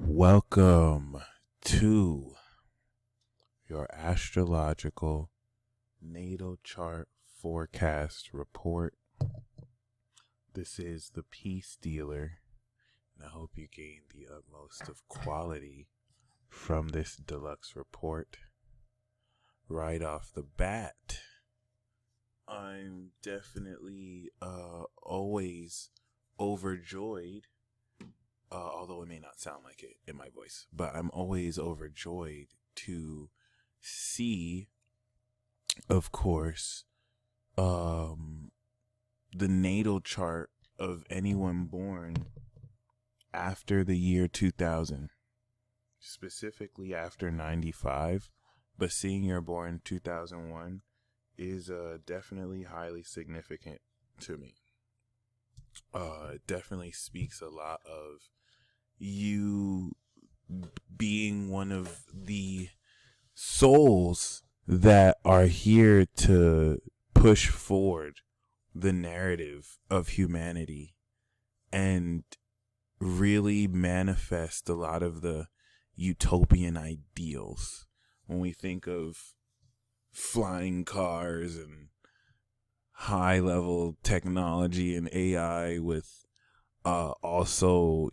Welcome to your astrological natal chart forecast report. This is the Peace Dealer, and I hope you gain the utmost of quality from this deluxe report. Right off the bat, I'm definitely always overjoyed. Although it may not sound like it in my voice, but I'm always overjoyed to see, of course, the natal chart of anyone born after the year 2000, specifically after 95, but seeing you're born 2001 is definitely highly significant to me. It definitely speaks a lot of you being one of the souls that are here to push forward the narrative of humanity and really manifest a lot of the utopian ideals. When we think of flying cars and high level technology and AI with also,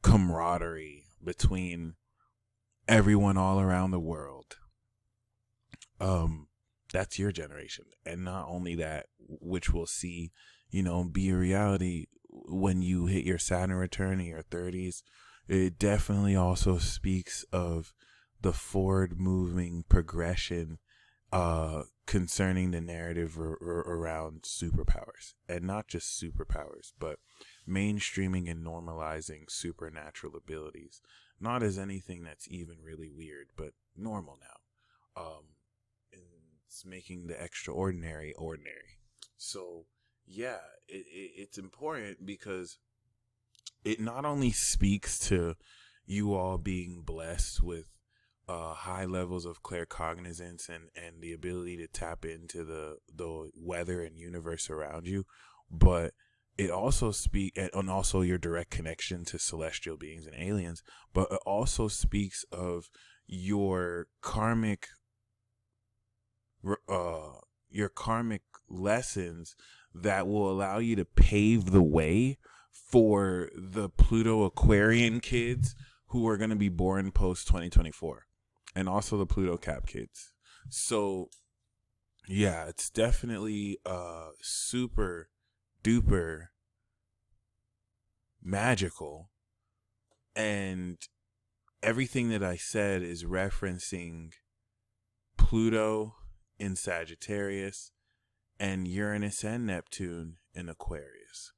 camaraderie between everyone all around the world. That's your generation. And not only that, which we'll see, be a reality when you hit your Saturn return in your 30s, it definitely also speaks of the forward moving progression concerning the narrative around superpowers, and not just superpowers, but mainstreaming and normalizing supernatural abilities, not as anything that's even really weird, but normal now. It's making the extraordinary ordinary. So yeah, it's important because it not only speaks to you all being blessed with high levels of claircognizance and the ability to tap into the weather and universe around you, but it also and also your direct connection to celestial beings and aliens, but it also speaks of your karmic lessons that will allow you to pave the way for the Pluto Aquarian kids who are going to be born post 2024. And also the Pluto Cap kids. So, yeah, it's definitely super duper magical. And everything that I said is referencing Pluto in Sagittarius and Uranus and Neptune in Aquarius.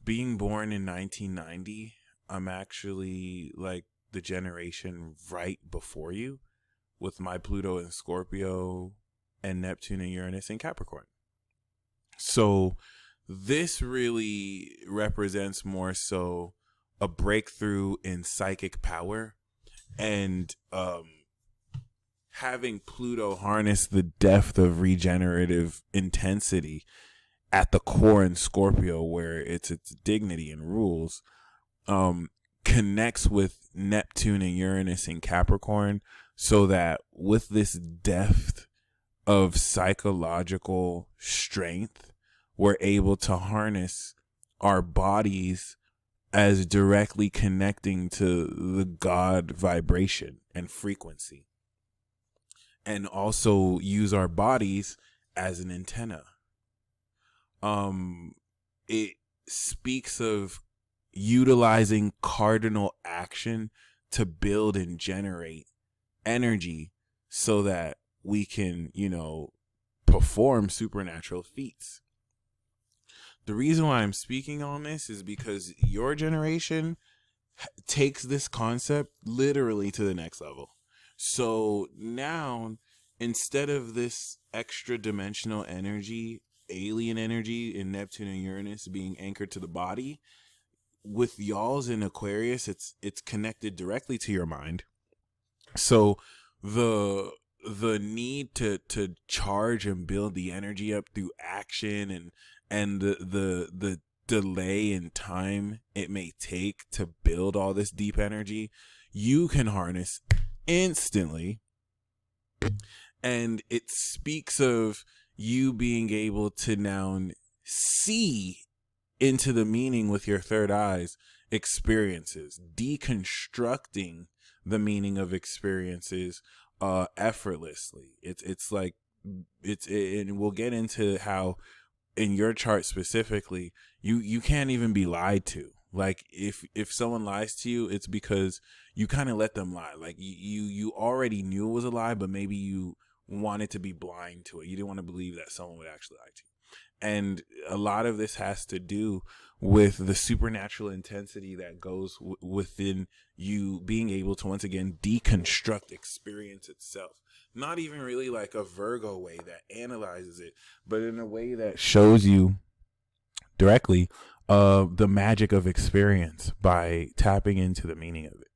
Being born in 1990, I'm actually like the generation right before you, with my Pluto in Scorpio and Neptune and Uranus in Capricorn. So this really represents more so a breakthrough in psychic power and having Pluto harness the depth of regenerative intensity at the core in Scorpio, where it's its dignity and rules, connects with Neptune and Uranus in Capricorn, so that with this depth of psychological strength, we're able to harness our bodies as directly connecting to the God vibration and frequency, and also use our bodies as an antenna. It speaks of utilizing cardinal action to build and generate energy so that we can, perform supernatural feats. The reason why I'm speaking on this is because your generation takes this concept literally to the next level. So now, instead of this extra dimensional energy, alien energy in Neptune and Uranus being anchored to the body, with y'all's in Aquarius, it's connected directly to your mind. So the need to charge and build the energy up through action and the delay in time it may take to build all this deep energy, you can harness instantly. And it speaks of you being able to now see into the meaning with your third eyes experiences, deconstructing the meaning of experiences effortlessly. It's like and we'll get into how in your chart specifically, you can't even be lied to. Like if someone lies to you, it's because you kind of let them lie. Like you already knew it was a lie, but maybe you wanted to be blind to it. You didn't want to believe that someone would actually lie to you. And a lot of this has to do with the supernatural intensity that goes within you being able to, once again, deconstruct experience itself. Not even really like a Virgo way that analyzes it, but in a way that shows you directly the magic of experience by tapping into the meaning of it.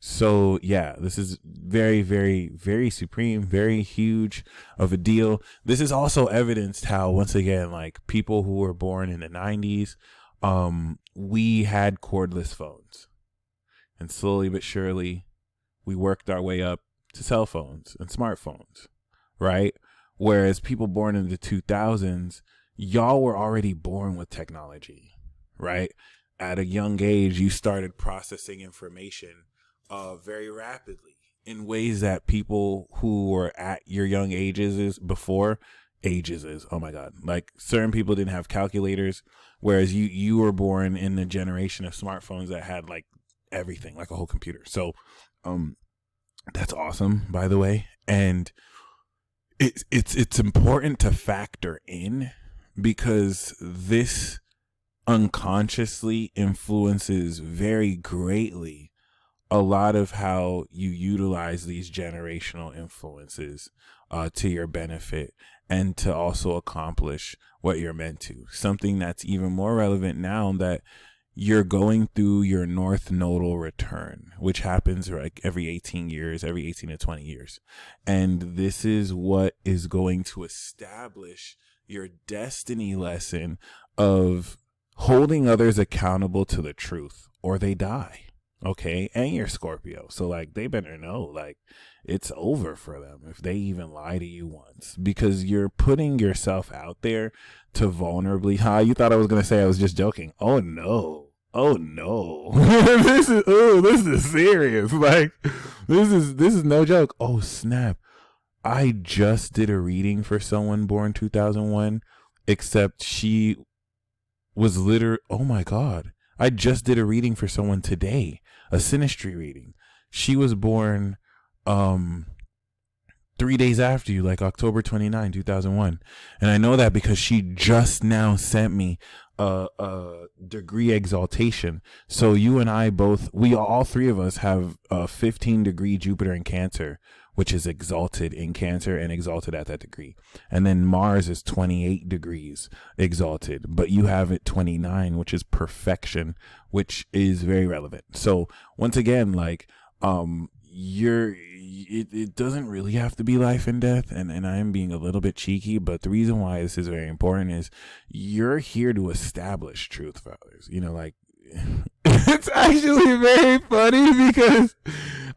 So yeah, this is very, very, very supreme, very huge of a deal. This is also evidenced how, once again, like people who were born in the 90s, we had cordless phones, and slowly but surely we worked our way up to cell phones and smartphones, right? Whereas people born in the 2000s, y'all were already born with technology, right? At a young age, you started processing information very rapidly in ways that people who were at your young ages oh my God, like certain people didn't have calculators, whereas you were born in the generation of smartphones that had like everything, like a whole computer. So that's awesome, by the way. And it's important to factor in, because this unconsciously influences very greatly a lot of how you utilize these generational influences to your benefit, and to also accomplish what you're meant to. Something that's even more relevant now that you're going through your North Nodal return, which happens like every 18 to 20 years. And this is what is going to establish your destiny lesson of holding others accountable to the truth, or they die. Okay. And you're Scorpio. So like they better know, like it's over for them if they even lie to you once, because you're putting yourself out there to vulnerably, you thought I was going to say I was just joking. Oh no. this is serious. Like this is no joke. Oh snap. I just did a reading for someone born 2001, except she was oh my God. I just did a reading for someone today, a synastry reading. She was born 3 days after you, like October 29, 2001. And I know that because she just now sent me a degree exaltation. So you and I both, all three of us have a 15 degree Jupiter in Cancer, which is exalted in Cancer and exalted at that degree. And then Mars is 28 degrees exalted, but you have it 29, which is perfection, which is very relevant. So once again, like, it doesn't really have to be life and death. And I am being a little bit cheeky, but the reason why this is very important is you're here to establish truth for others. You know, like, it's actually very funny because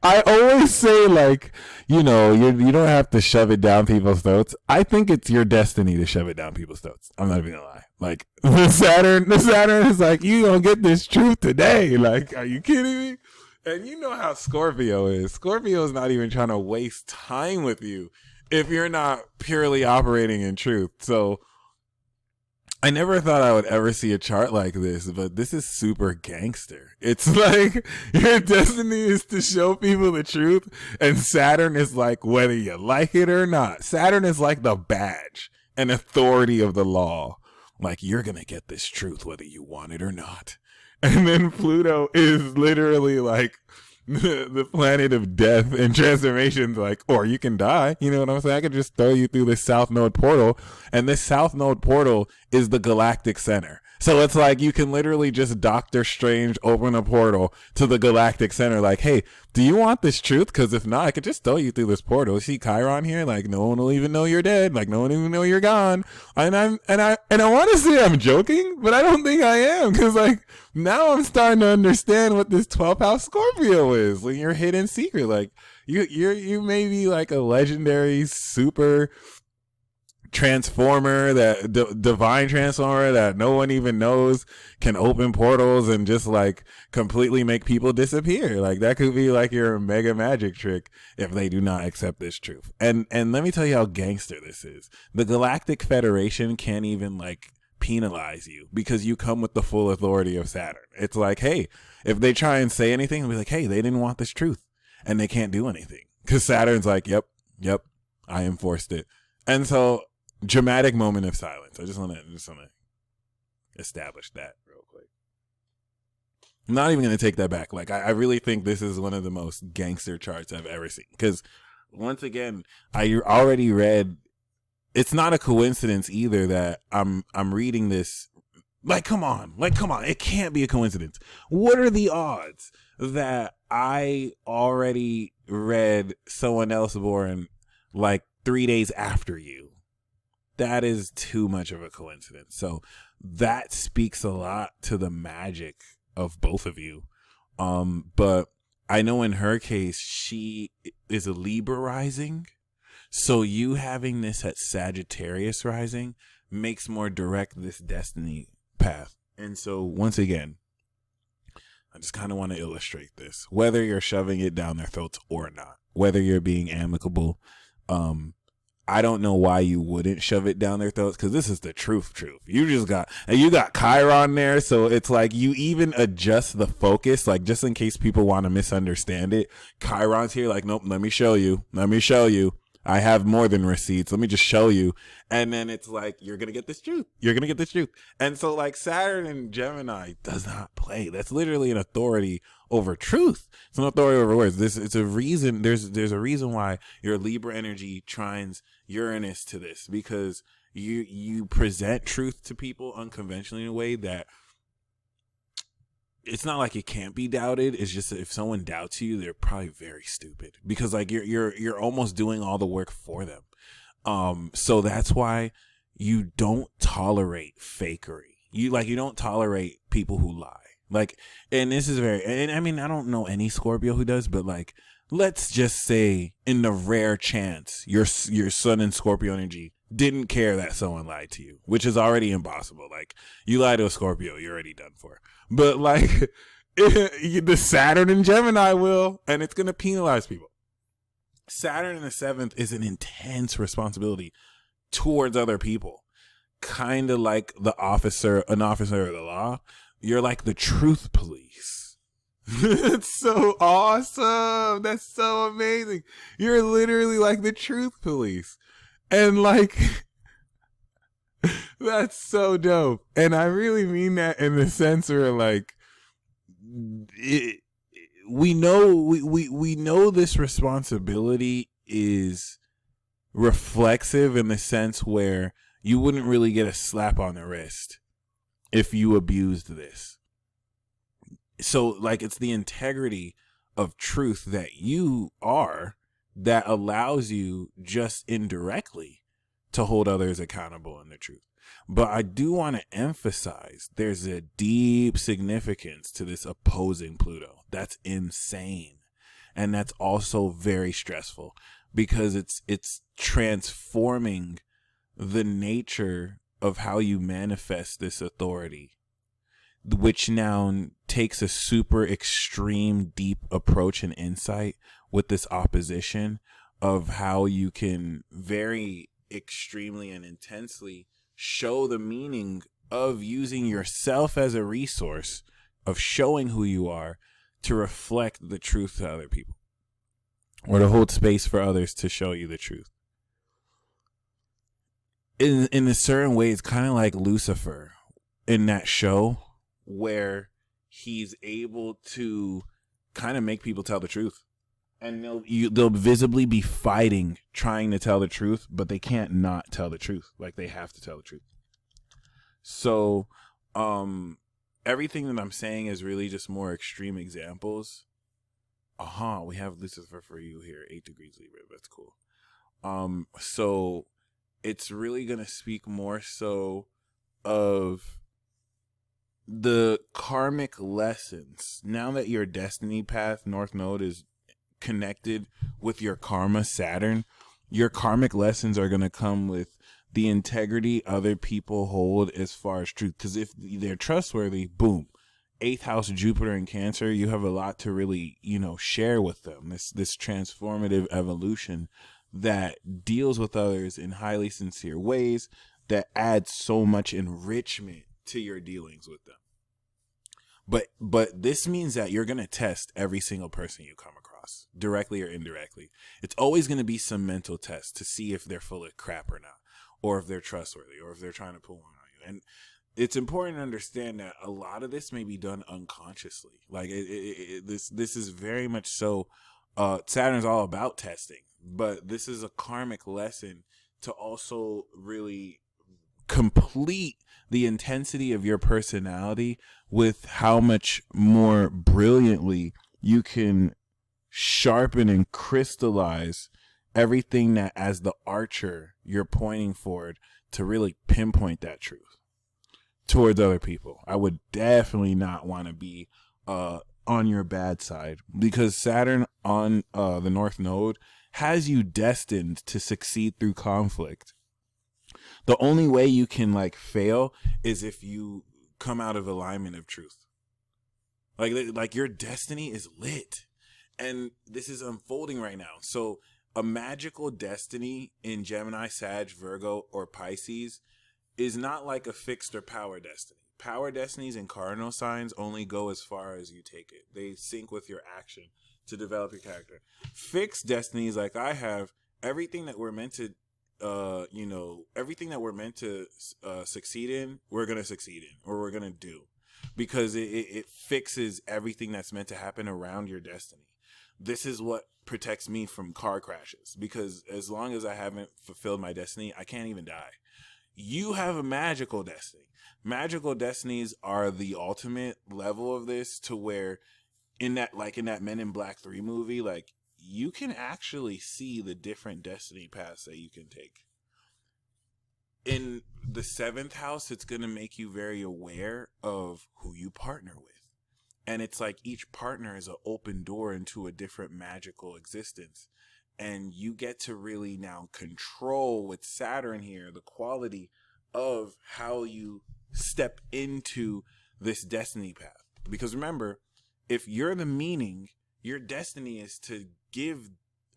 I always say, like, you know, you don't have to shove it down people's throats. I think it's your destiny to shove it down people's throats. I'm not even gonna lie. Like the Saturn is like, you gonna get this truth today. Like, are you kidding me? And you know how Scorpio is. Scorpio is not even trying to waste time with you if you're not purely operating in truth. So I never thought I would ever see a chart like this, but this is super gangster. It's like your destiny is to show people the truth, and Saturn is like, whether you like it or not. Saturn is like the badge and authority of the law. Like, you're going to get this truth whether you want it or not. And then Pluto is literally like the planet of death and transformations, like, or you can die. You know what I'm saying? I could just throw you through this South Node portal, and this South Node portal is the galactic center. So it's like you can literally just Doctor Strange open a portal to the galactic center. Like, hey, do you want this truth? Because if not, I could just throw you through this portal. See Chiron here? Like, no one will even know you're dead. Like, no one even know you're gone. And I want to say I'm joking, but I don't think I am, because like now I'm starting to understand what this 12th house Scorpio is. Like, your hidden secret. Like, you may be like a legendary super transformer, that divine transformer that no one even knows can open portals and just like completely make people disappear. Like, that could be like your mega magic trick if they do not accept this truth. And let me tell you how gangster this is. The Galactic Federation can't even like penalize you because you come with the full authority of Saturn. It's like, hey, if they try and say anything, they'll be like, hey, they didn't want this truth, and they can't do anything because Saturn's like, yep, I enforced it. And so, dramatic moment of silence. I just want to establish that real quick. I'm not even going to take that back. Like, I really think this is one of the most gangster charts I've ever seen. Because once again, I already read. It's not a coincidence either that I'm reading this. Like, come on. It can't be a coincidence. What are the odds that I already read Someone Else Born like 3 days after you? That is too much of a coincidence. So that speaks a lot to the magic of both of you. But I know in her case, she is a Libra rising. So you having this at Sagittarius rising makes more direct this destiny path. And so once again, I just kind of want to illustrate this, whether you're shoving it down their throats or not, whether you're being amicable. I don't know why you wouldn't shove it down their throats, because this is the truth. You got Chiron there, so it's like you even adjust the focus, like just in case people want to misunderstand it. Chiron's here, like, nope, let me show you. I have more than receipts. Let me just show you. And then it's like, you're going to get this truth. And so like Saturn and Gemini does not play. That's literally an authority over truth. It's an authority over words. It's a reason. There's a reason why your Libra energy trines Uranus to this, because you present truth to people unconventionally in a way that it's not like it can't be doubted. It's just that if someone doubts you, they're probably very stupid, because like you're almost doing all the work for them. So that's why you don't tolerate fakery. You don't tolerate people who lie. Like, and this is and I mean, I don't know any Scorpio who does, but like, let's just say in the rare chance your sun in Scorpio energy didn't care that someone lied to you, which is already impossible. Like, you lie to a Scorpio, you're already done for. But like, the Saturn in Gemini will, and it's going to penalize people. Saturn in the 7th is an intense responsibility towards other people. Kind of like an officer of the law. You're like the truth police. It's so awesome. That's so amazing. You're literally like the truth police. And like, that's so dope. And I really mean that in the sense where like, we know this responsibility is reflexive in the sense where you wouldn't really get a slap on the wrist if you abused this. So like, it's the integrity of truth that you are that allows you just indirectly to hold others accountable in the truth. But I do want to emphasize there's a deep significance to this opposing Pluto. That's insane. And that's also very stressful, because it's transforming the nature of how you manifest this authority, which now takes a super extreme deep approach and insight with this opposition of how you can very extremely and intensely show the meaning of using yourself as a resource, of showing who you are to reflect the truth to other people, or to hold space for others to show you the truth. In a certain way, it's kind of like Lucifer in that show, where he's able to kind of make people tell the truth, and they'll visibly be fighting trying to tell the truth, but they can't not tell the truth. Like, they have to tell the truth. So, everything that I'm saying is really just more extreme examples. We have Lucifer for you here, 8 degrees Libra. That's cool. So it's really gonna speak more so of the karmic lessons. Now that your destiny path, North Node, is connected with your karma, Saturn, your karmic lessons are going to come with the integrity other people hold as far as truth. Because if they're trustworthy, boom, 8th house Jupiter in Cancer, you have a lot to really, share with them. This transformative evolution that deals with others in highly sincere ways that adds so much enrichment to your dealings with them. But this means that you're going to test every single person you come across, directly or indirectly. It's always going to be some mental test to see if they're full of crap or not, or if they're trustworthy, or if they're trying to pull one on you. And it's important to understand that a lot of this may be done unconsciously. Like this is very much so. Saturn's all about testing, but this is a karmic lesson to also really complete the intensity of your personality with how much more brilliantly you can sharpen and crystallize everything that, as the archer, you're pointing forward to really pinpoint that truth towards other people. I would definitely not want to be on your bad side, because Saturn on the North Node has you destined to succeed through conflict. The only way you can fail is if you come out of alignment of truth. Like your destiny is lit, and this is unfolding right now. So a magical destiny in Gemini, Sag, Virgo, or Pisces is not like a fixed or power destiny. Power destinies and cardinal signs only go as far as you take it. They sync with your action to develop your character. Fixed destinies, like I have, everything that we're meant to everything that we're meant to succeed in, we're going to succeed in, or we're going to do, because it fixes everything that's meant to happen around your destiny. This is what protects me from car crashes, because as long as I haven't fulfilled my destiny, I can't even die. You have a magical destiny. Magical destinies are the ultimate level of this, to where in that Men in Black 3 movie, you can actually see the different destiny paths that you can take. In the 7th house, it's going to make you very aware of who you partner with. And it's like each partner is an open door into a different magical existence. And you get to really now control, with Saturn here, the quality of how you step into this destiny path. Because remember, if you're the meaning, your destiny is to give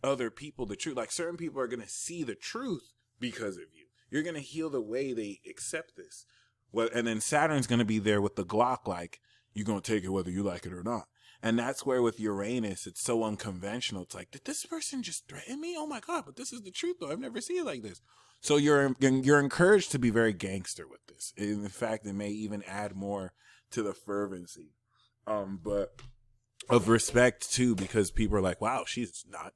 other people the truth. Like, certain people are going to see the truth because of you. You're going to heal the way they accept this. Well, and then Saturn's going to be there with the Glock, like, you're going to take it whether you like it or not. And that's where with Uranus, it's so unconventional. It's like, did this person just threaten me? Oh my God, but this is the truth though. I've never seen it like this. So you're encouraged to be very gangster with this. In fact, it may even add more to the fervency. But of respect too, because people are like, wow, she's not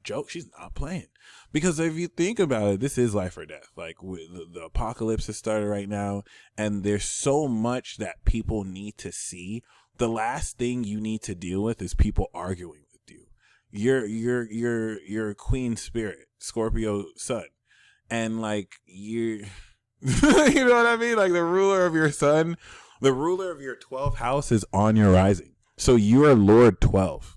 playing. Because if you think about it, this is life or death. Like, the apocalypse has started right now, and there's so much that people need to see. The last thing you need to deal with is people arguing with you. You're a queen spirit, Scorpio sun, and you you know what I mean? Like, the ruler of your sun, the ruler of your 12th house is on your rising. So you are Lord 12.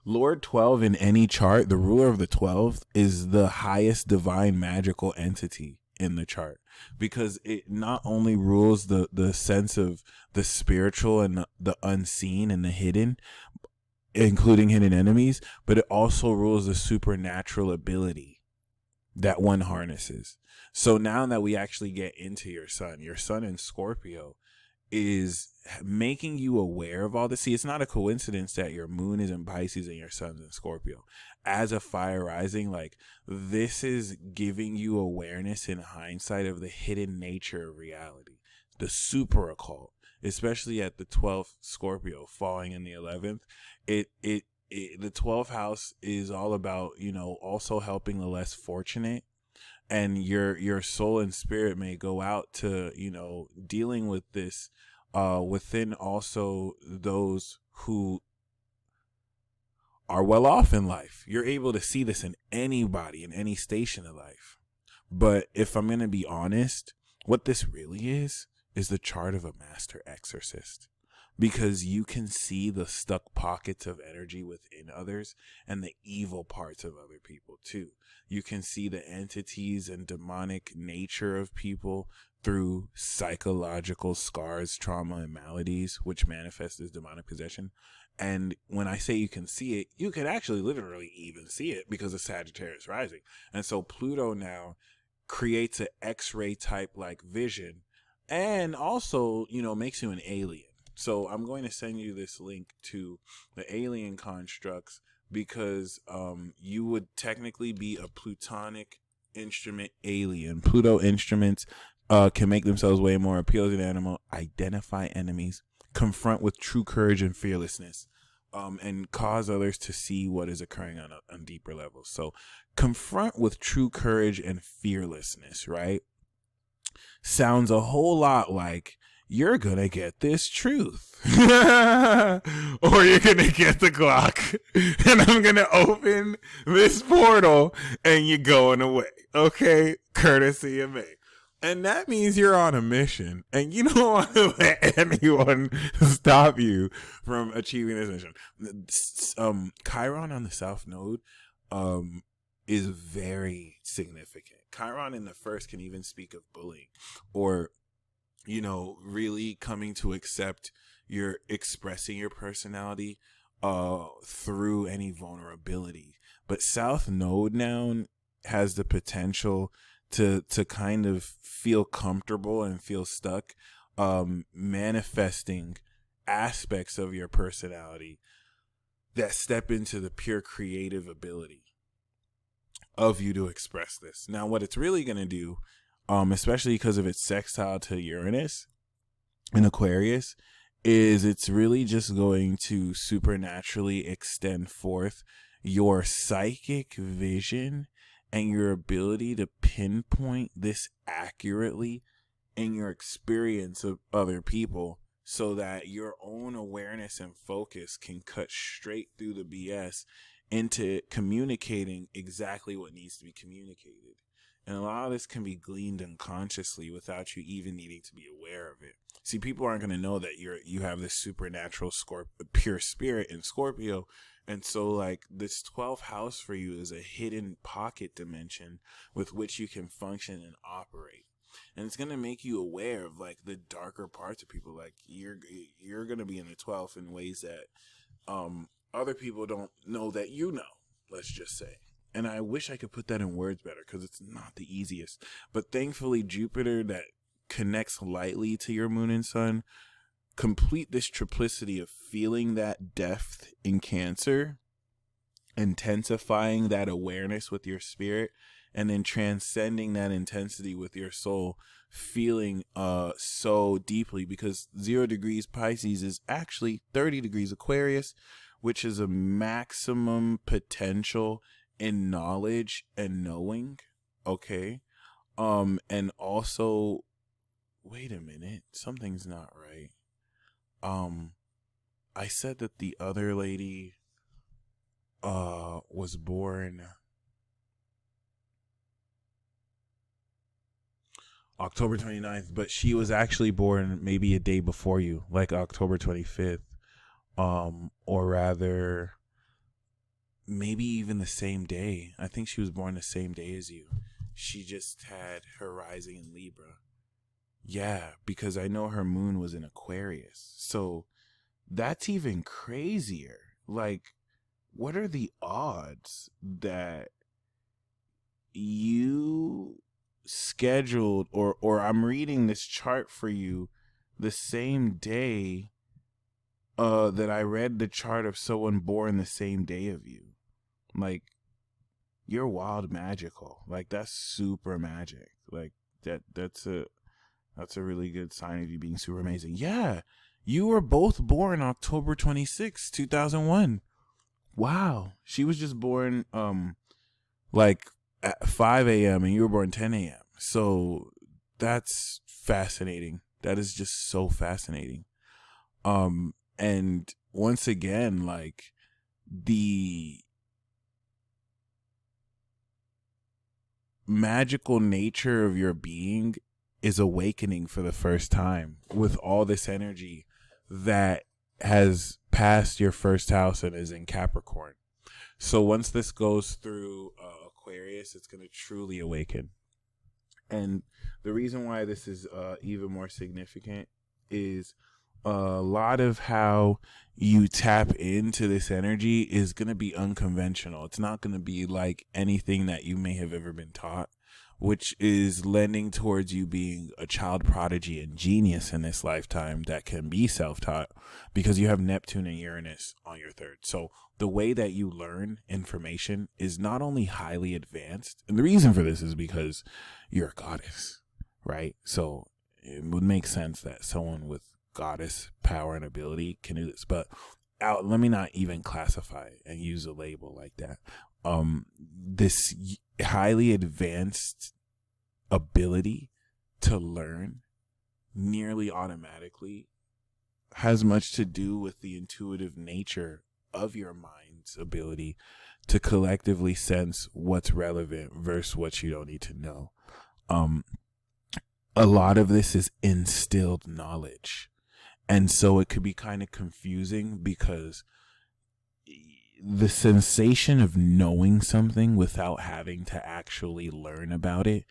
Lord 12 in any chart, the ruler of the 12th, is the highest divine magical entity in the chart, because it not only rules the sense of the spiritual and the unseen and the hidden, including hidden enemies, but it also rules the supernatural ability that one harnesses. So now that we actually get into your sun in Scorpio is making you aware of all this. See, it's not a coincidence that your moon is in Pisces and your sun's in Scorpio. As a fire rising, this is giving you awareness in hindsight of the hidden nature of reality, the super occult, especially at the 12th Scorpio falling in the 11th. The 12th house is all about, also helping the less fortunate and your soul and spirit may go out to, dealing with this within also those who are well off in life. You're able to see this in anybody in any station of life. But if I'm going to be honest, what this really is the chart of a master exorcist. Because you can see the stuck pockets of energy within others and the evil parts of other people too. You can see the entities and demonic nature of people through psychological scars, trauma, and maladies, which manifest as demonic possession. And when I say you can see it, you can actually literally even see it because of Sagittarius rising. And so Pluto now creates an X-ray type like vision and also, makes you an alien. So I'm going to send you this link to the alien constructs because you would technically be a plutonic instrument alien. Pluto instruments can make themselves way more appealing to animal, identify enemies, confront with true courage and fearlessness, and cause others to see what is occurring on deeper levels. So confront with true courage and fearlessness, right? Sounds a whole lot like you're going to get this truth or you're going to get the Glock and I'm going to open this portal and you're going away. Okay. Courtesy of me. And that means you're on a mission and you don't want to let anyone stop you from achieving this mission. Chiron on the South Node, is very significant. Chiron in the first can even speak of bullying or, really coming to accept your expressing your personality through any vulnerability. But South Node now has the potential to kind of feel comfortable and feel stuck, manifesting aspects of your personality that step into the pure creative ability of you to express this. Now, what it's really going to do, especially because of its sextile to Uranus in Aquarius, is it's really just going to supernaturally extend forth your psychic vision and your ability to pinpoint this accurately in your experience of other people so that your own awareness and focus can cut straight through the BS into communicating exactly what needs to be communicated. And a lot of this can be gleaned unconsciously without you even needing to be aware of it. See, people aren't going to know that you have this supernatural pure spirit in Scorpio. And so like this 12th house for you is a hidden pocket dimension with which you can function and operate. And it's going to make you aware of like the darker parts of people. Like you're going to be in the 12th in ways that other people don't know that let's just say. And I wish I could put that in words better because it's not the easiest. But thankfully, Jupiter that connects lightly to your moon and sun complete this triplicity of feeling that depth in Cancer, intensifying that awareness with your spirit, and then transcending that intensity with your soul, feeling so deeply, because 0 degrees Pisces is actually 30 degrees Aquarius, which is a maximum potential in knowledge and knowing. Okay. And also, wait a minute, something's not right. I said that the other lady was born October 29th, but she was actually born maybe a day before you, like October 25th. Or rather, maybe even the same day. I think she was born the same day as you. She just had her rising in Libra. Yeah, because I know her moon was in Aquarius. So that's even crazier. Like, what are the odds that you scheduled or I'm reading this chart for you the same day that I read the chart of someone born the same day of you? Like, you're wild magical. Like, that's super magic. Like, that's a really good sign of you being super amazing. Yeah, you were both born October 26, 2001. Wow. She was just born like at 5 a.m. and you were born 10 a.m. So that's fascinating. That is just so fascinating. And once again, like the magical nature of your being is awakening for the first time with all this energy that has passed your first house and is in Capricorn. So once this goes through Aquarius, it's going to truly awaken. And the reason why this is even more significant is a lot of how you tap into this energy is going to be unconventional. It's not going to be like anything that you may have ever been taught, which is lending towards you being a child prodigy and genius in this lifetime that can be self-taught because you have Neptune and Uranus on your third. So the way that you learn information is not only highly advanced, and the reason for this is because you're a goddess, right? So it would make sense that someone with goddess power and ability can do this, but let me not even classify it and use a label like that. This highly advanced ability to learn nearly automatically has much to do with the intuitive nature of your mind's ability to collectively sense what's relevant versus what you don't need to know. A lot of this is instilled knowledge. And so it could be kind of confusing because the sensation of knowing something without having to actually learn about it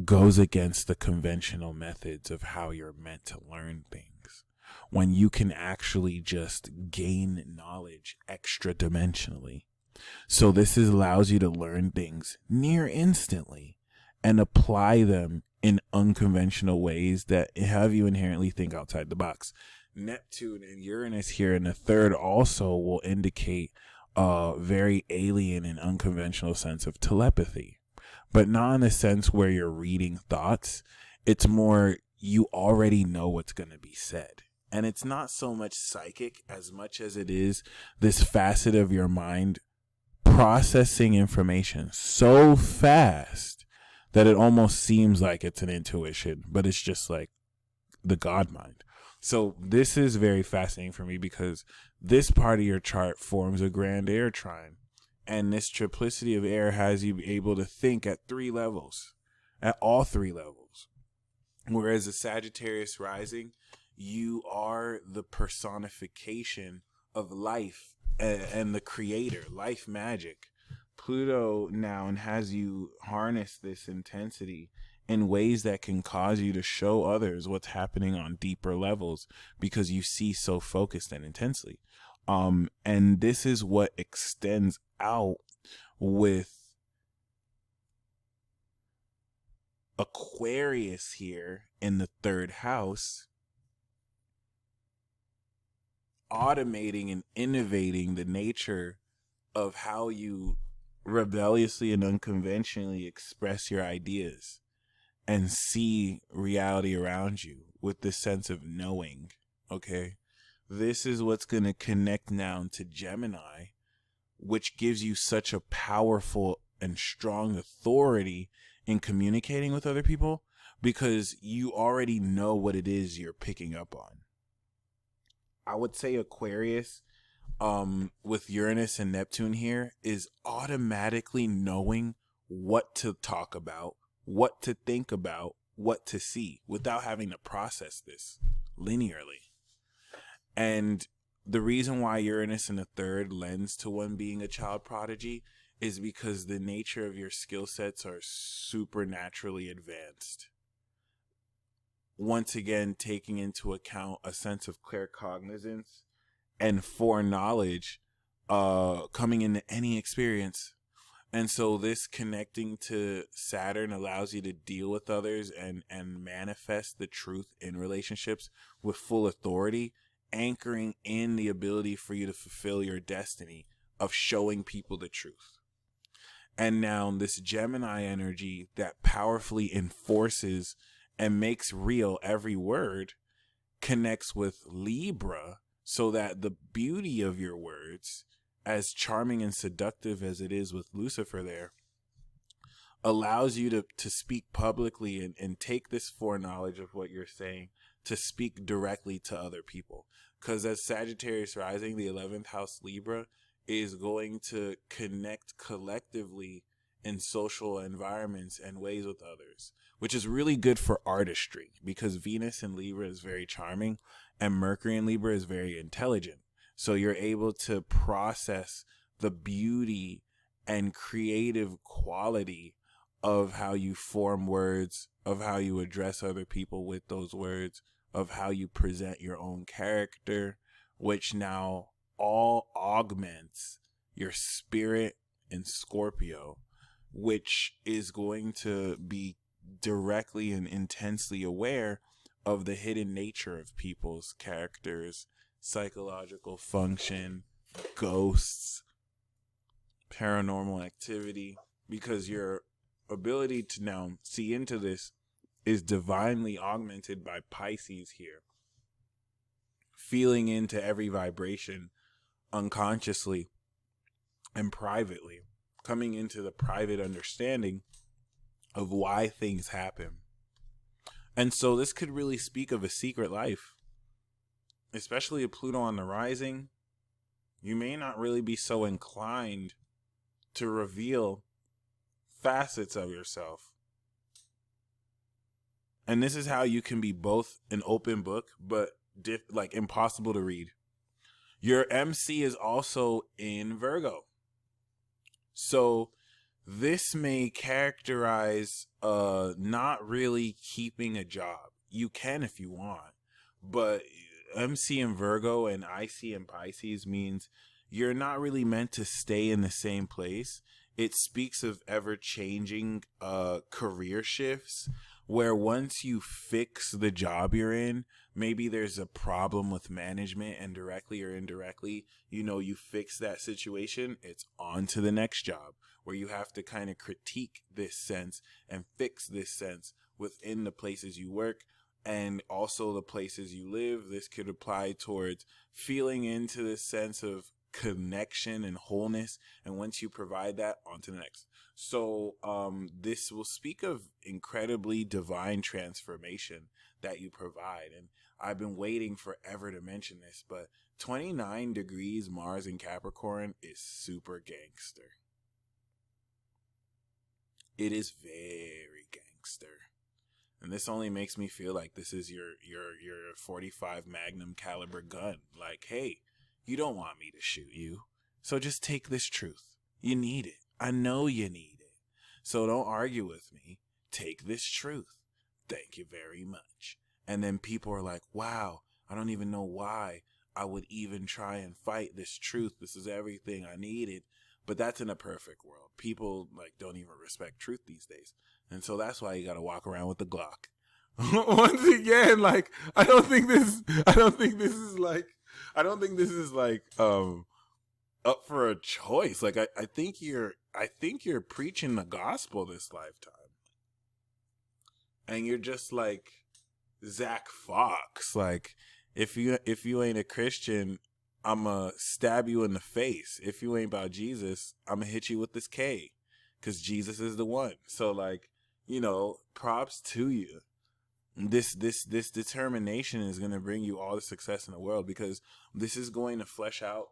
goes against the conventional methods of how you're meant to learn things. When you can actually just gain knowledge extra dimensionally. So this allows you to learn things near instantly and apply them in unconventional ways that have you inherently think outside the box. Neptune and Uranus here in the third also will indicate a very alien and unconventional sense of telepathy, but not in the sense where you're reading thoughts. It's more you already know what's going to be said. And it's not so much psychic as much as it is this facet of your mind processing information so fast that it almost seems like it's an intuition, but it's just like the God mind. So this is very fascinating for me because this part of your chart forms a grand air trine. And this triplicity of air has you able to think at three levels, at all three levels. Whereas the Sagittarius rising, you are the personification of life and the creator, life magic. Pluto now and has you harness this intensity in ways that can cause you to show others what's happening on deeper levels because you see so focused and intensely. And this is what extends out with Aquarius here in the third house, automating and innovating the nature of how you rebelliously and unconventionally express your ideas and see reality around you with this sense of knowing. Okay, this is what's going to connect now to Gemini, which gives you such a powerful and strong authority in communicating with other people because you already know what it is you're picking up on. I would say Aquarius with Uranus and Neptune here is automatically knowing what to talk about, what to think about, what to see without having to process this linearly. And the reason why Uranus in the third lends to one being a child prodigy is because the nature of your skill sets are supernaturally advanced. Once again, taking into account a sense of claircognizance and foreknowledge coming into any experience. And so this connecting to Saturn allows you to deal with others and manifest the truth in relationships with full authority, anchoring in the ability for you to fulfill your destiny of showing people the truth. And now this Gemini energy that powerfully enforces and makes real every word connects with Libra, so that the beauty of your words, as charming and seductive as it is with Lucifer there, allows you to speak publicly and take this foreknowledge of what you're saying to speak directly to other people. Because as Sagittarius rising, the 11th house Libra is going to connect collectively in social environments and ways with others, which is really good for artistry because Venus in Libra is very charming and Mercury in Libra is very intelligent. So you're able to process the beauty and creative quality of how you form words, of how you address other people with those words, of how you present your own character, which now all augments your spirit in Scorpio, which is going to be directly and intensely aware of the hidden nature of people's characters, psychological function, ghosts, paranormal activity, because your ability to now see into this is divinely augmented by Pisces here, feeling into every vibration unconsciously and privately, coming into the private understanding of why things happen. And so this could really speak of a secret life, especially a Pluto on the rising. You may not really be so inclined to reveal facets of yourself. And this is how you can be both an open book, but like impossible to read. Your MC is also in Virgo. So this may characterize not really keeping a job. You can if you want, but MC in Virgo and IC in Pisces means you're not really meant to stay in the same place. It speaks of ever-changing career shifts, where once you fix the job you're in, maybe there's a problem with management, and directly or indirectly, you fix that situation, it's on to the next job, where you have to kind of critique this sense and fix this sense within the places you work and also the places you live. This could apply towards feeling into this sense of connection and wholeness, and once you provide that, on to the next. So this will speak of incredibly divine transformation that you provide, and I've been waiting forever to mention this, but 29 degrees Mars in Capricorn is super gangster. It is very gangster. And this only makes me feel like this is your 45 Magnum caliber gun. Like, hey, you don't want me to shoot you, so just take this truth. You need it. I know you need it. So don't argue with me. Take this truth. Thank you very much. And then people are like, wow, I don't even know why I would even try and fight this truth. This is everything I needed. But that's in a perfect world. People don't even respect truth these days. And so that's why you got to walk around with the Glock. Once again, I don't think this is up for a choice. I think you're preaching the gospel this lifetime. And you're just like Zach Fox. If you ain't a Christian, I'ma stab you in the face. If you ain't about Jesus, I'ma hit you with this K, because Jesus is the one. So props to you. This determination is going to bring you all the success in the world, because this is going to flesh out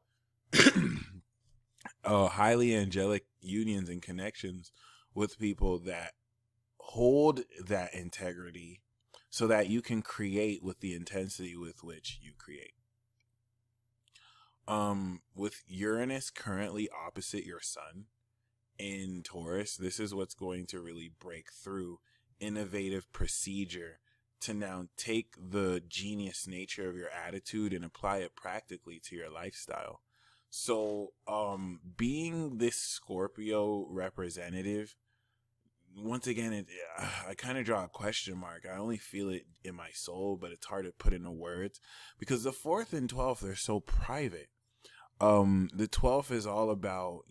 highly angelic unions and connections with people that hold that integrity, so that you can create with the intensity with which you create. With Uranus currently opposite your sun in Taurus, this is what's going to really break through innovative procedure to now take the genius nature of your attitude and apply it practically to your lifestyle. So, being this Scorpio representative, once again, I kind of draw a question mark. I only feel it in my soul, but it's hard to put into words, because the 4th and 12th, they're so private. The 12th is all about,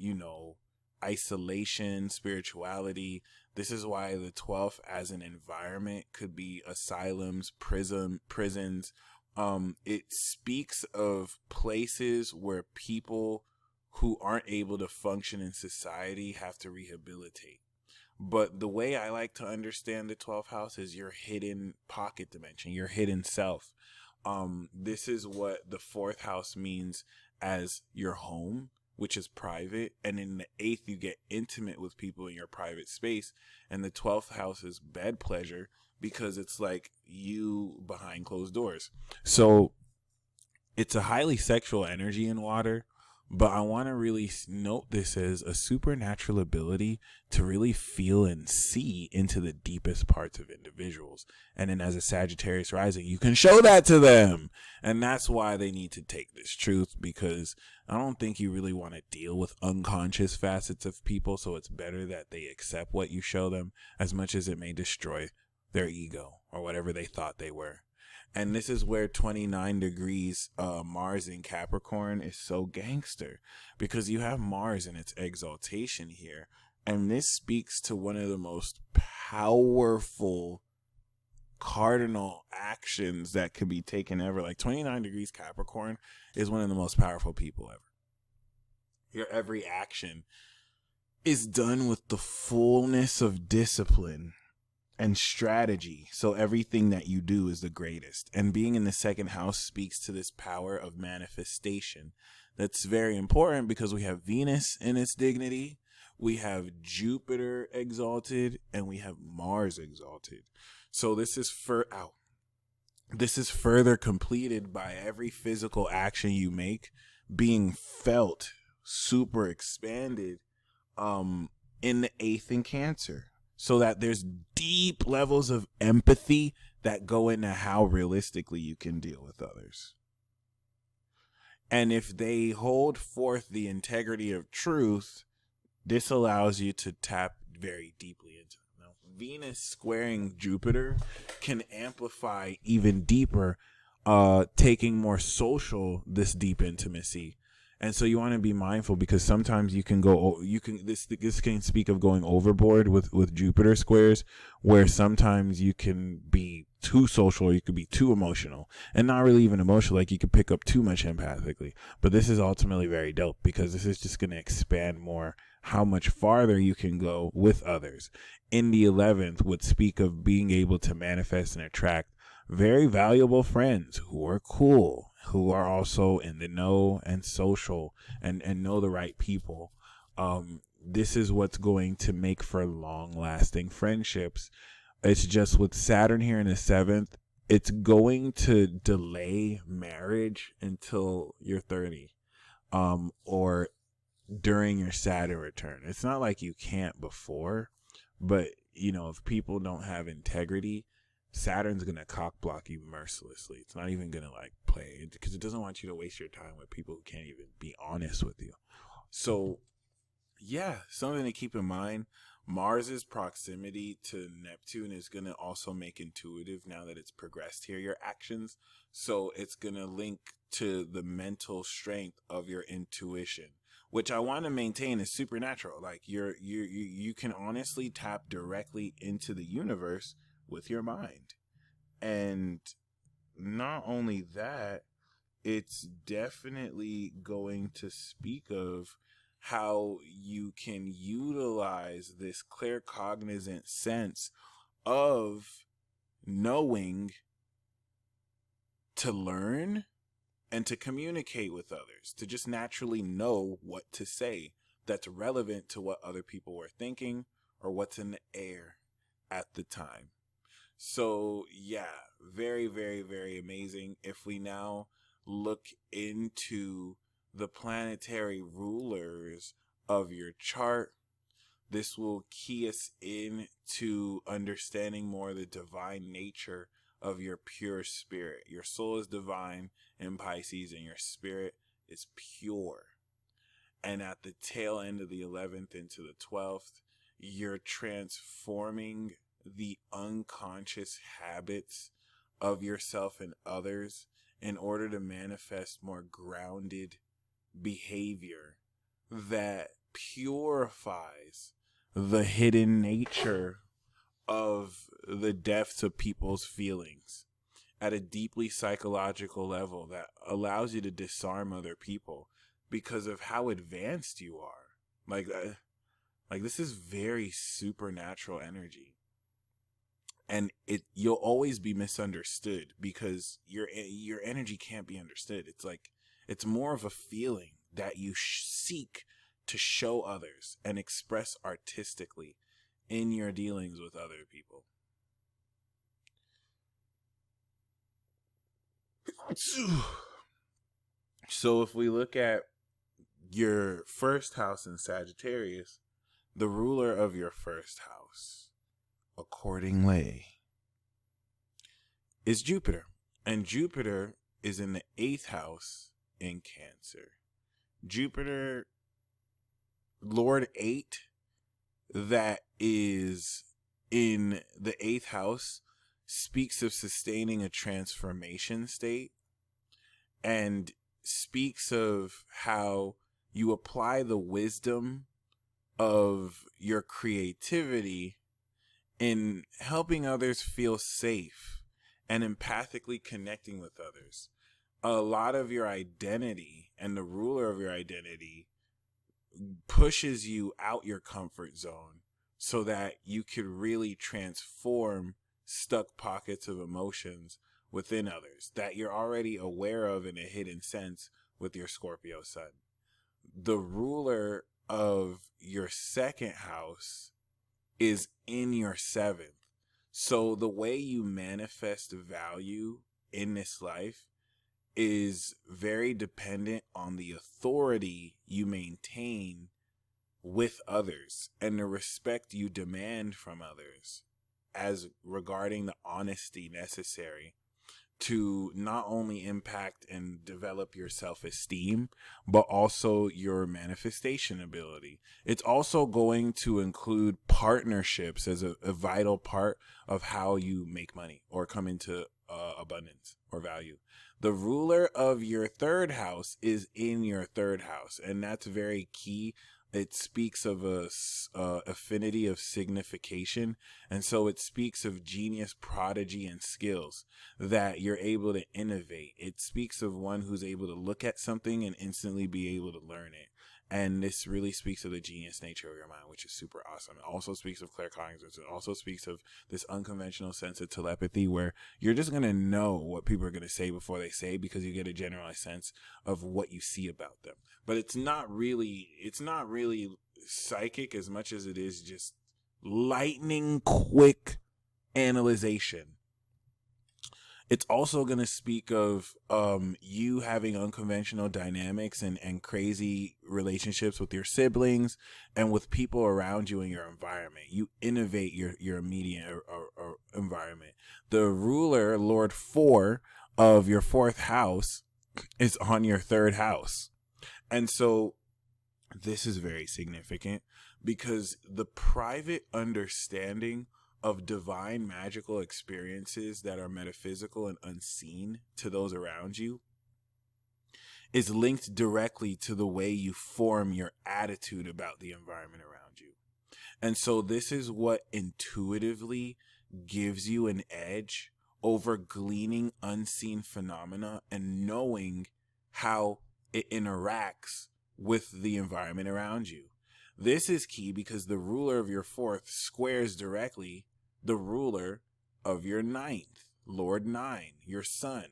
isolation, spirituality. This is why the 12th as an environment could be asylums, prisons. It speaks of places where people who aren't able to function in society have to rehabilitate, But the way I like to understand the 12th house is your hidden pocket dimension, your hidden self. This is what the fourth house means as your home, which is private. And in the eighth, you get intimate with people in your private space. And the 12th house is bed pleasure because it's like you behind closed doors. So it's a highly sexual energy in water, but I want to really note this as a supernatural ability to really feel and see into the deepest parts of individuals. And then as a Sagittarius rising, you can show that to them. And that's why they need to take this truth, because I don't think you really want to deal with unconscious facets of people. So it's better that they accept what you show them, as much as it may destroy their ego or whatever they thought they were. And this is where 29 degrees Mars in Capricorn is so gangster, because you have Mars in its exaltation here. And this speaks to one of the most powerful cardinal actions that could be taken ever. Like 29 degrees Capricorn is one of the most powerful people ever. Your every action is done with the fullness of discipline and strategy. So everything that you do is the greatest. And being in the second house speaks to this power of manifestation. That's very important because we have Venus in its dignity, we have Jupiter exalted, and we have Mars exalted. So this is further completed by every physical action you make being felt super expanded in the eighth in Cancer. So that there's deep levels of empathy that go into how realistically you can deal with others. And if they hold forth the integrity of truth, this allows you to tap very deeply into them. Now, Venus squaring Jupiter can amplify even deeper, taking more social, this deep intimacy. And so you want to be mindful, because sometimes this can speak of going overboard with Jupiter squares, where sometimes you can be too social, or you could be too emotional, and not really even emotional. Like you could pick up too much empathically. But this is ultimately very dope, because this is just going to expand more how much farther you can go with others. In the 11th would speak of being able to manifest and attract very valuable friends who are cool, who are also in the know and social and know the right people. This is what's going to make for long lasting friendships. It's just with Saturn here in the 7th, it's going to delay marriage until you're 30, or during your Saturn return. It's not like you can't before, but if people don't have integrity, Saturn's going to cock block you mercilessly. It's not even going to play, because it doesn't want you to waste your time with people who can't even be honest with you. So yeah, something to keep in mind. Mars's proximity to Neptune is going to also make intuitive, now that it's progressed here, your actions. So it's going to link to the mental strength of your intuition, which I want to maintain is supernatural. Like you can honestly tap directly into the universe with your mind. And not only that, it's definitely going to speak of how you can utilize this claircognizant sense of knowing to learn and to communicate with others, to just naturally know what to say that's relevant to what other people were thinking or what's in the air at the time. So yeah, very, very, very amazing. If we now look into the planetary rulers of your chart, this will key us into understanding more the divine nature of your pure spirit. Your soul is divine in Pisces, and your spirit is pure. And at the tail end of the 11th into the 12th, you're transforming the unconscious habits of yourself and others in order to manifest more grounded behavior that purifies the hidden nature of the depths of people's feelings at a deeply psychological level that allows you to disarm other people because of how advanced you are. Like, this is very supernatural energy. And you'll always be misunderstood because your energy can't be understood. It's like, it's more of a feeling that you seek to show others and express artistically in your dealings with other people. So if we look at your first house in Sagittarius, the ruler of your first house, accordingly, is Jupiter. And Jupiter is in the 8th house in Cancer. Jupiter, Lord 8, that is in the 8th house, speaks of sustaining a transformation state and speaks of how you apply the wisdom of your creativity in helping others feel safe and empathically connecting with others. A lot of your identity and the ruler of your identity pushes you out your comfort zone so that you could really transform stuck pockets of emotions within others that you're already aware of in a hidden sense with your Scorpio sun. The ruler of your 2nd house is in your 7th. So the way you manifest value in this life is very dependent on the authority you maintain with others and the respect you demand from others as regarding the honesty necessary to not only impact and develop your self-esteem, but also your manifestation ability. It's also going to include partnerships as a vital part of how you make money or come into abundance or value. The ruler of your 3rd house is in your 3rd house, and that's very key. It speaks of a affinity of signification, and so it speaks of genius, prodigy, and skills that you're able to innovate. It speaks of one who's able to look at something and instantly be able to learn it. And this really speaks of the genius nature of your mind, which is super awesome. It also speaks of claircognizance. It also speaks of this unconventional sense of telepathy where you're just going to know what people are going to say before they say because you get a generalized sense of what you see about them. But it's not really psychic as much as it is just lightning quick analyzation. It's also going to speak of you having unconventional dynamics and crazy relationships with your siblings and with people around you in your environment. You innovate your immediate or environment. The ruler, Lord 4 of your 4th house, is on your 3rd house. And so this is very significant because the private understanding of divine magical experiences that are metaphysical and unseen to those around you is linked directly to the way you form your attitude about the environment around you. And so this is what intuitively gives you an edge over gleaning unseen phenomena and knowing how it interacts with the environment around you. This is key because the ruler of your 4th squares directly the ruler of your 9th, Lord 9, your sun.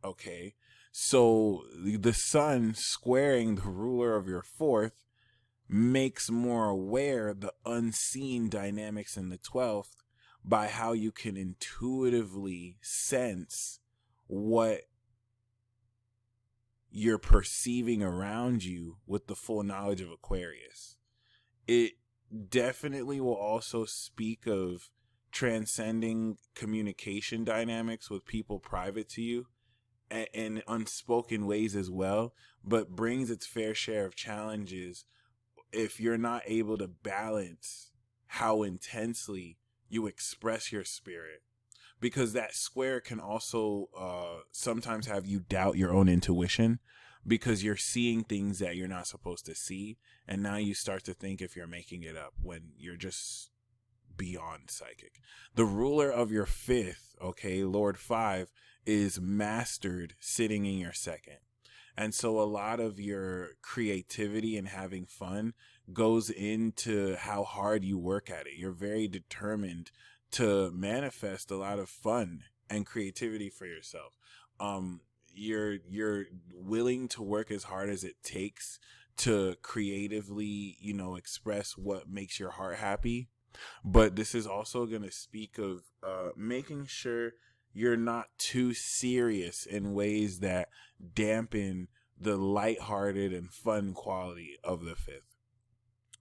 Okay. So the sun squaring the ruler of your 4th makes more aware the unseen dynamics in the 12th by how you can intuitively sense what you're perceiving around you with the full knowledge of Aquarius. It definitely will also speak of transcending communication dynamics with people private to you and unspoken ways as well, but brings its fair share of challenges if you're not able to balance how intensely you express your spirit. Because that square can also sometimes have you doubt your own intuition because you're seeing things that you're not supposed to see. And now you start to think if you're making it up when you're just beyond psychic. The ruler of your 5th, okay, Lord 5, is mastered sitting in your 2nd. And so a lot of your creativity and having fun goes into how hard you work at it. You're very determined to manifest a lot of fun and creativity for yourself. Um, you're willing to work as hard as it takes to creatively, express what makes your heart happy. But this is also going to speak of making sure you're not too serious in ways that dampen the lighthearted and fun quality of the fifth.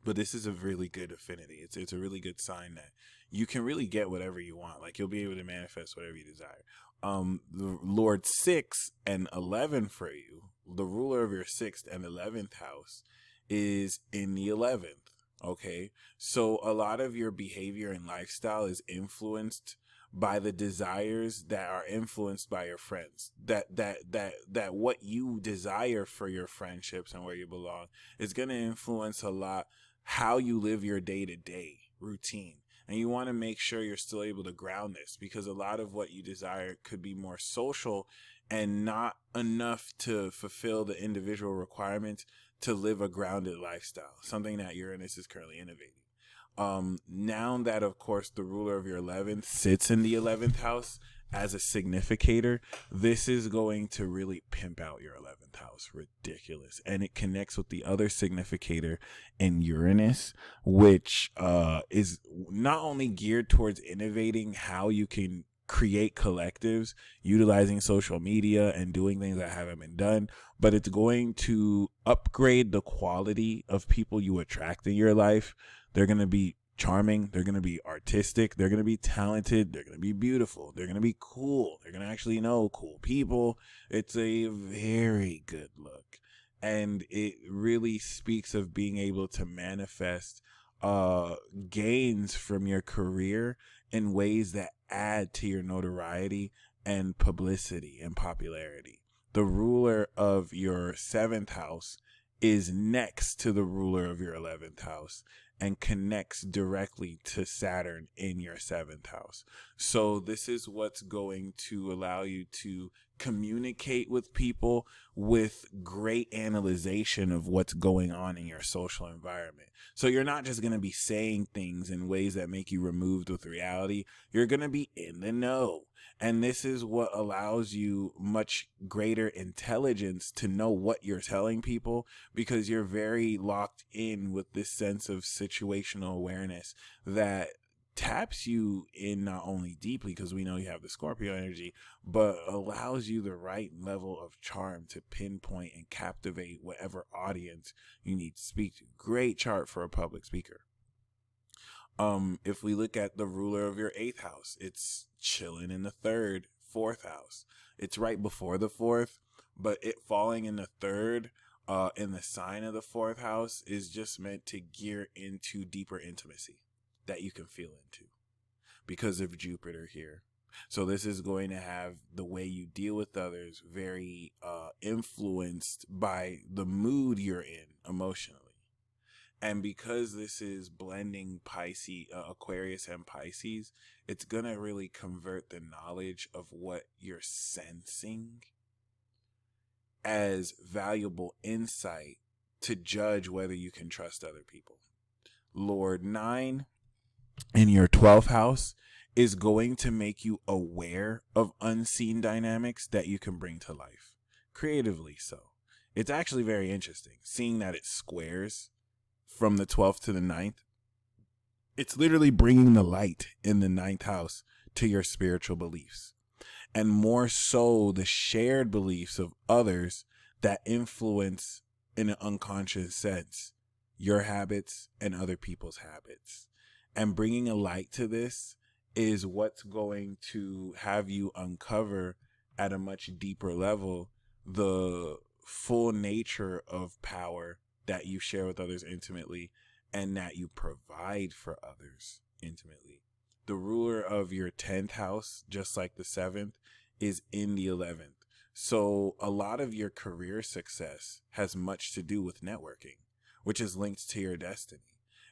But this is a really good affinity. It's a really good sign that you can really get whatever you want. Like, you'll be able to manifest whatever you desire. The Lord 6 and 11 for you, the ruler of your 6th and 11th house, is in the 11th. Okay, so a lot of your behavior and lifestyle is influenced by the desires that are influenced by your friends. That what you desire for your friendships and where you belong is going to influence a lot how you live your day-to-day routine. And you want to make sure you're still able to ground this, because a lot of what you desire could be more social and not enough to fulfill the individual requirements to live a grounded lifestyle, something that Uranus is currently innovating. Now that, of course, the ruler of your 11th sits in the 11th house as a significator, this is going to really pimp out your 11th house. Ridiculous. And it connects with the other significator in Uranus, which is not only geared towards innovating how you can create collectives utilizing social media and doing things that haven't been done, but it's going to upgrade the quality of people you attract in your life. They're going to be charming. They're going to be artistic. They're going to be talented. They're going to be beautiful. They're going to be cool. They're going to actually know cool people. It's a very good look. And it really speaks of being able to manifest gains from your career in ways that add to your notoriety and publicity and popularity. The ruler of your 7th house is next to the ruler of your 11th house and connects directly to Saturn in your 7th house. So this is what's going to allow you to communicate with people with great analyzation of what's going on in your social environment. So you're not just going to be saying things in ways that make you removed with reality. You're going to be in the know. And this is what allows you much greater intelligence to know what you're telling people, because you're very locked in with this sense of situational awareness that taps you in not only deeply, because we know you have the Scorpio energy, but allows you the right level of charm to pinpoint and captivate whatever audience you need to speak to. Great chart for a public speaker. If we look at the ruler of your 8th house, it's chilling in the 3rd, 4th house. It's right before the 4th, but it falling in the 3rd, in the sign of the 4th house, is just meant to gear into deeper intimacy that you can feel into because of Jupiter here. So this is going to have the way you deal with others very influenced by the mood you're in emotionally. And because this is blending Pisces, Aquarius and Pisces, it's going to really convert the knowledge of what you're sensing as valuable insight to judge whether you can trust other people. Lord 9 in your 12th house is going to make you aware of unseen dynamics that you can bring to life, creatively so. It's actually very interesting, seeing that it squares from the 12th to the 9th. It's literally bringing the light in the 9th house to your spiritual beliefs, and more so the shared beliefs of others that influence, in an unconscious sense, your habits and other people's habits. And bringing a light to this is what's going to have you uncover at a much deeper level the full nature of power that you share with others intimately and that you provide for others intimately. The ruler of your 10th house, just like the 7th, is in the 11th. So a lot of your career success has much to do with networking, which is linked to your destiny.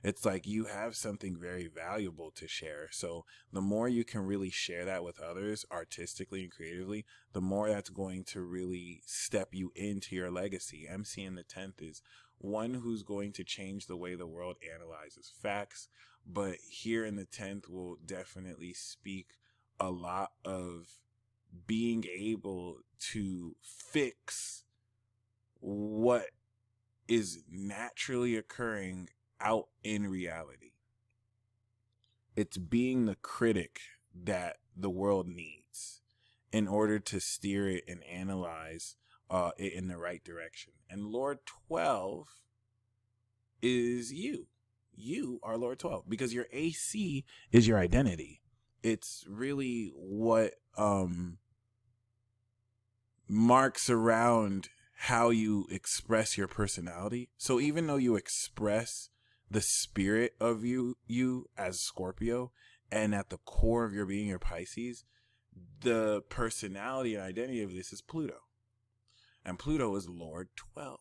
It's like you have something very valuable to share. So the more you can really share that with others artistically and creatively, the more that's going to really step you into your legacy. MC in the 10th is one who's going to change the way the world analyzes facts. But here in the 10th will definitely speak a lot of being able to fix what is naturally occurring out in reality. It's being the critic that the world needs in order to steer it and analyze it in the right direction. And Lord 12 is you. You are Lord 12 because your AC is your identity. It's really what marks around how you express your personality. So even though you express the spirit of you as Scorpio, and at the core of your being, your Pisces, the personality and identity of this is Pluto. And Pluto is Lord 12.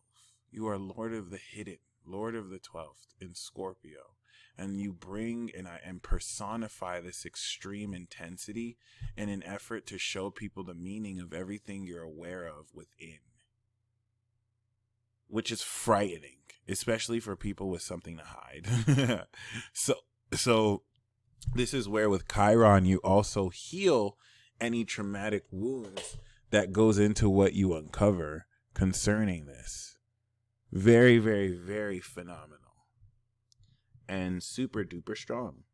You are Lord of the hidden, Lord of the 12th in Scorpio. And you bring and personify this extreme intensity in an effort to show people the meaning of everything you're aware of within. Which is frightening, especially for people with something to hide. So this is where with Chiron, you also heal any traumatic wounds that goes into what you uncover concerning this. Very, very, very phenomenal. And super duper strong.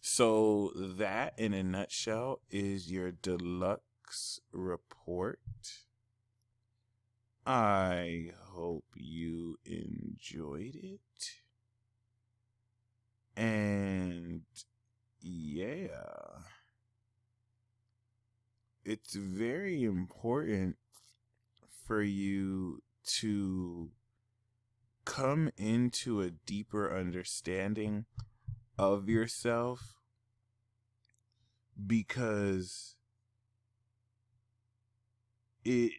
So that in a nutshell is your deluxe report. I hope you enjoyed it. And yeah, it's very important for you to come into a deeper understanding of yourself, because it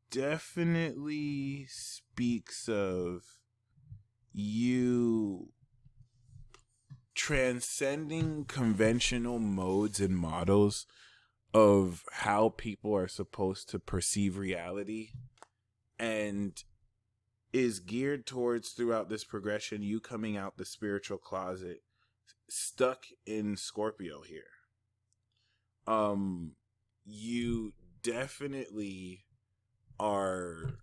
definitely speaks of you transcending conventional modes and models of how people are supposed to perceive reality, and is geared towards, throughout this progression, you coming out the spiritual closet stuck in Scorpio here. You definitely are,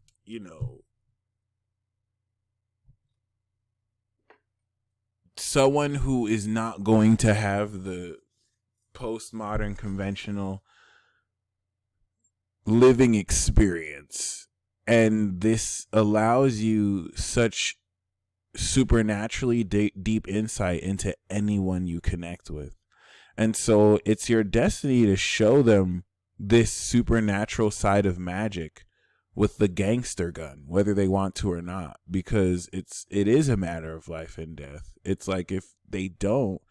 someone who is not going to have the postmodern conventional living experience. And this allows you such supernaturally deep insight into anyone you connect with. And so it's your destiny to show them this supernatural side of magic with the gangster gun, whether they want to or not, because it is a matter of life and death. It's like, if they don't,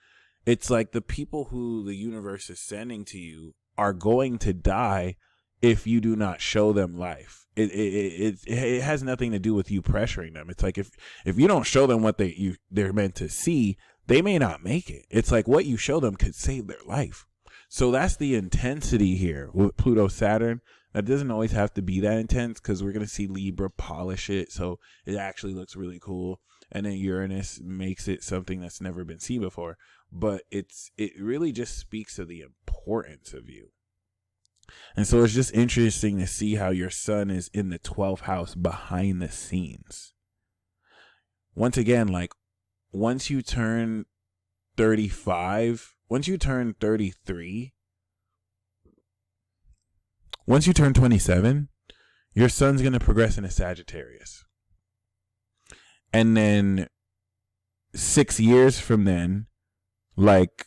it's like the people who the universe is sending to you are going to die if you do not show them life. It has nothing to do with you pressuring them. It's like, if you don't show them what they're meant to see, they may not make it. It's like what you show them could save their life. So that's the intensity here with Pluto Saturn. That doesn't always have to be that intense, because we're going to see Libra polish it so it actually looks really cool. And then Uranus makes it something that's never been seen before. But it really just speaks of the importance of you. And so it's just interesting to see how your sun is in the 12th house behind the scenes. Once again, like, once you turn 35, once you turn 33, once you turn 27, your sun's going to progress into Sagittarius. And then 6 years from then, like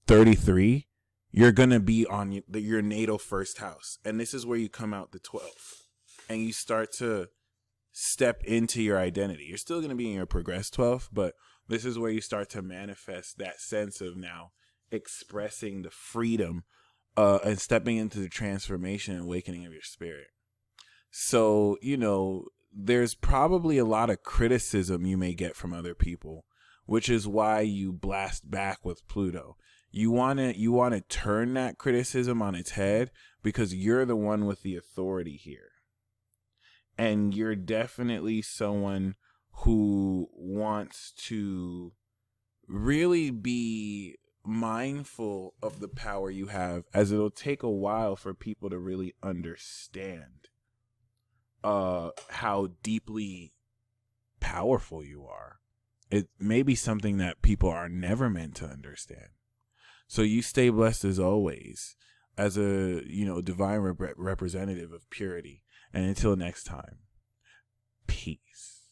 33, you're going to be on your natal first house. And this is where you come out the 12th. And you start to step into your identity. You're still going to be in your progressed 12th, but this is where you start to manifest that sense of now expressing the freedom and stepping into the transformation and awakening of your spirit. So, there's probably a lot of criticism you may get from other people, which is why you blast back with Pluto. You want to turn that criticism on its head because you're the one with the authority here. And you're definitely someone who wants to really be mindful of the power you have, as it'll take a while for people to really understand how deeply powerful you are. It may be something that people are never meant to understand. So you stay blessed as always, as a divine representative of purity. And until next time, peace.